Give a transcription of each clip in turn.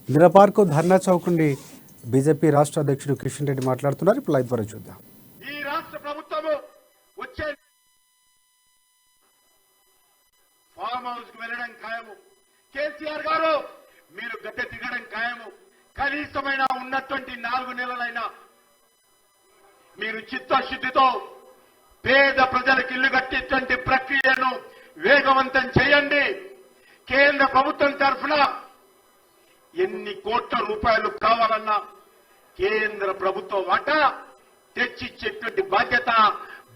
Indira park ధర్నా చౌక్ నుండి BJP రాష్ట్ర అధ్యక్షుడు కిషన్ రెడ్డి మాట్లాడుతున్నారు. ఇప్పుడు లైవ్ ద్వారా చూద్దాం. ఈ రాష్ట్ర ప్రభుత్వము వచ్చే ఫామ్ హౌస్ కు వెళ్ళడం ఖాయము. కేసీఆర్ గారు మీరు గద్దె దిగడం ఖాయము. కనీసమైన ఉన్నటువంటి 4 నెలలైనా మీరు చిత్తశుద్ధితో పేద ప్రజలకు ఇల్లు కట్టేటువంటి ప్రక్రియను వేగవంతం చేయండి. కేంద్ర ప్రభుత్వం తరఫున ఎన్ని కోట్ల రూపాయలు కావాలన్నా కేంద్ర ప్రభుత్వ వాటా తెచ్చిచ్చేటువంటి బాధ్యత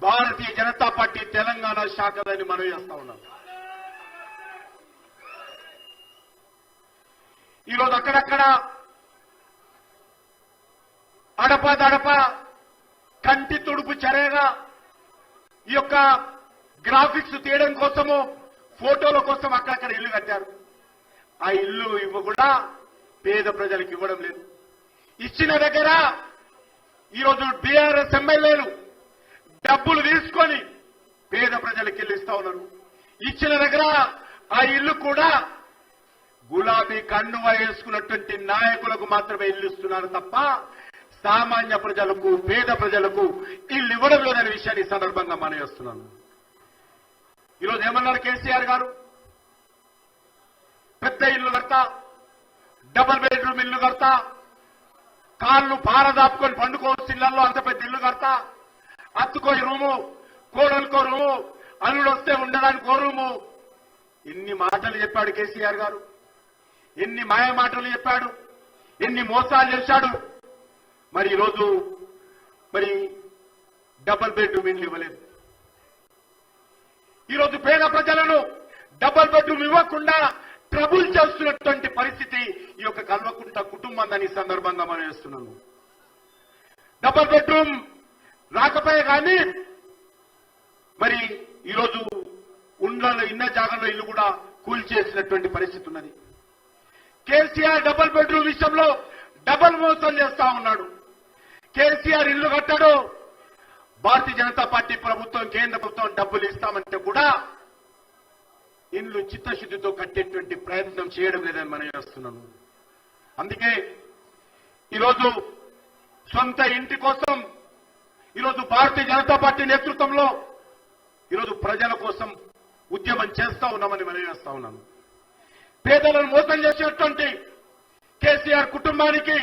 భారతీయ జనతా పార్టీ తెలంగాణ శాఖదని మనం చేస్తా ఉన్నాం. ఈరోజు అక్కడక్కడ అడపదడప కంటి తుడుపు చర్యగా ఈ యొక్క గ్రాఫిక్స్ తీయడం కోసము ఫోటోల కోసం అక్కడక్కడ ఇల్లు కట్టారు. ఆ ఇల్లు కూడా పేద ప్రజలకు ఇవ్వడం లేదు. ఇచ్చిన దగ్గర ఈరోజు బీఆర్ఎస్ ఎమ్మెల్యేలు డబ్బులు తీసుకొని పేద ప్రజలకు ఇల్లు ఇస్తా ఉన్నారు. ఇచ్చిన దగ్గర ఆ ఇల్లు కూడా గులాబీ కండువా వేసుకున్నటువంటి నాయకులకు మాత్రమే ఇల్లు ఇస్తున్నారు తప్ప సామాన్య ప్రజలకు పేద ప్రజలకు ఇల్లు ఇవ్వడం లేదనే విషయాన్ని ఈ సందర్భంగా మనం చేస్తున్నాను. ఈరోజు ఏమన్నారు కేసీఆర్ గారు? పెద్ద ఇల్లు కడతా, డబుల్ బెడ్రూమ్ ఇల్లు కడతా, కాళ్ళు పారదాపుకొని పండుకోవచ్చు ఇళ్లలో, అంత పెద్ద ఇల్లు కడతా, అత్తుకో రూము, కోడలుకో రూము, అల్లుడు వస్తే ఉండడానికి ఓ రూము. ఎన్ని మాటలు చెప్పాడు కేసీఆర్ గారు, ఎన్ని మాయ మాటలు చెప్పాడు, ఎన్ని మోసాలు చేశాడు. మరి ఈరోజు డబుల్ బెడ్రూమ్ ఇల్లు ఇవ్వలేదు. ఈరోజు పేద ప్రజలను డబుల్ బెడ్రూమ్ ఇవ్వకుండా ట్రబుల్ చేస్తున్నటువంటి పరిస్థితి ఈ యొక్క కల్వకుంట కుటుంబాన్ని ఈ సందర్భంగా మనం చేస్తున్నాము. డబుల్ బెడ్రూమ్ రాకపోయే కానీ మరి ఈరోజు ఇన్న జాగాలో ఇల్లు కూడా కూల్చేసినటువంటి పరిస్థితి ఉన్నది. కేసీఆర్ డబుల్ బెడ్రూమ్ విషయంలో డబుల్ మోసం చేస్తా ఉన్నాడు. కేసీఆర్ ఇల్లు కట్టాడు, భారతీయ జనతా పార్టీ ప్రభుత్వం కేంద్ర ప్రభుత్వం డబ్బులు ఇస్తామంటే కూడా ఇల్లు చిత్తశుద్ధితో కట్టేటువంటి ప్రయత్నం చేయడం లేదని మనం చేస్తున్నాము. అందుకే ఈరోజు సొంత ఇంటి కోసం ఈరోజు భారతీయ జనతా పార్టీ నేతృత్వంలో ఈరోజు ప్రజల కోసం ఉద్యమం చేస్తా ఉన్నామని మనం చేస్తా ఉన్నాము. పేదలను మోసం చేసేటువంటి కేసీఆర్ కుటుంబానికి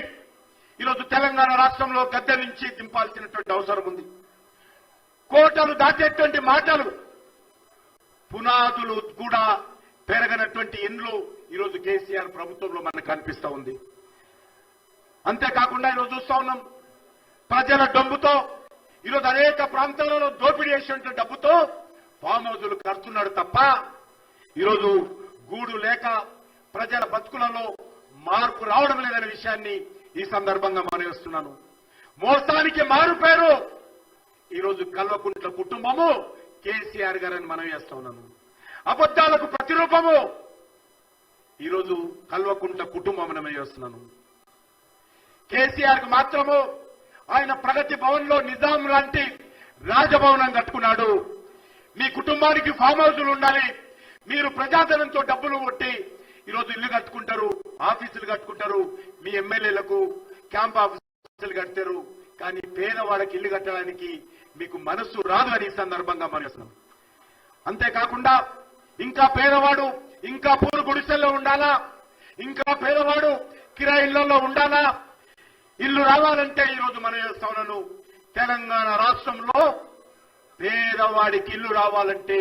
ఈరోజు తెలంగాణ రాష్ట్రంలో గద్దె నుంచి దింపాల్సినటువంటి అవసరం ఉంది. కోటలు దాటేటువంటి మాటలు, పునాదులు కూడా పెరగనటువంటి ఇండ్లు ఈరోజు కేసీఆర్ ప్రభుత్వంలో మనకు కనిపిస్తా ఉంది. అంతేకాకుండా ఈరోజు చూస్తా ఉన్నాం ప్రజల డబ్బుతో ఈరోజు అనేక ప్రాంతాలలో దోపిడీ చేసినటువంటి డబ్బుతో ఫామ్ హౌజులు కడుతున్నాడు తప్ప ఈరోజు గూడు లేక ప్రజల బతుకులలో మార్పు రావడం లేదనే విషయాన్ని ఈ సందర్భంగా మనవేస్తున్నాను. మోసానికి మారు పేరు ఈరోజు కల్వకుంట్ల కుటుంబము కేసీఆర్ గారని మనం చేస్తా ఉన్నాను. అబద్దాలకు ప్రతిరూపము ఈరోజు కల్వకుంట్ల కుటుంబం మనం చేస్తున్నాను. కేసీఆర్ కు మాత్రము ఆయన ప్రగతి భవన్ లో నిజాం లాంటి రాజభవనం కట్టుకున్నాడు. మీ కుటుంబానికి ఫామ్ హౌజులు ఉండాలి, మీరు ప్రజాధనంతో డబ్బులు కొట్టి ఈరోజు ఇల్లు కట్టుకుంటారు, ఆఫీసులు కట్టుకుంటారు, మీ ఎమ్మెల్యేలకు క్యాంప్ ఆఫీసులు కడతారు. కానీ పేదవాడికి ఇల్లు కట్టడానికి మీకు మనస్సు రాదు అని ఈ సందర్భంగా మనం చేస్తున్నాం. అంతేకాకుండా ఇంకా పేదవాడు ఇంకా పూరు గుడిసెల్లో ఉండాలా, ఇంకా పేదవాడు కిరాయి ఇళ్లలో ఉండాలా, ఇల్లు రావాలంటే ఈరోజు మనం చేస్తా ఉన్నాను తెలంగాణ రాష్ట్రంలో పేదవాడికి ఇల్లు రావాలంటే